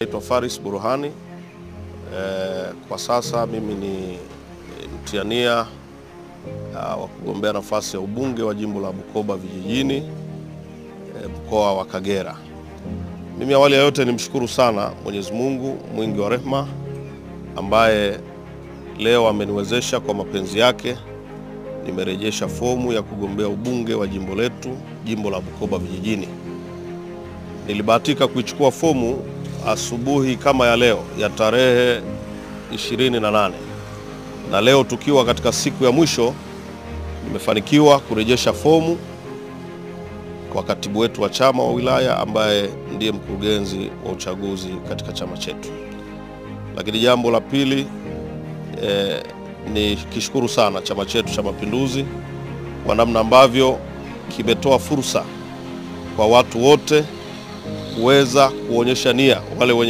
Naitwa Faris Burhani. Kwa sasa mimi ni mtiania wa kugombea nafasi ya ubunge wa jimbo la Bukoba vijijini, mkoa wa Kagera. Mimi awali ya yote nimshukuru sana Mwenyezi Mungu mwingi wa rehema ambaye leo ameniwezesha kwa mapenzi yake nimerejesha fomu ya kugombea ubunge wa jimbo letu, jimbo la Bukoba vijijini. Nilibahatika kuichukua fomu asubuhi kama ya leo ya tarehe 28, na leo tukiwa katika siku ya mwisho nimefanikiwa kurejesha fomu kwa katibu wetu wa chama wa wilaya ambaye ndiye mkurugenzi wa uchaguzi katika chama chetu. Lakini jambo la pili, ni kishukuru sana chama chetu cha Mapinduzi kwa namna ambavyo kimetoa fursa kwa watu wote kuweza kuonyesha nia, wale wenye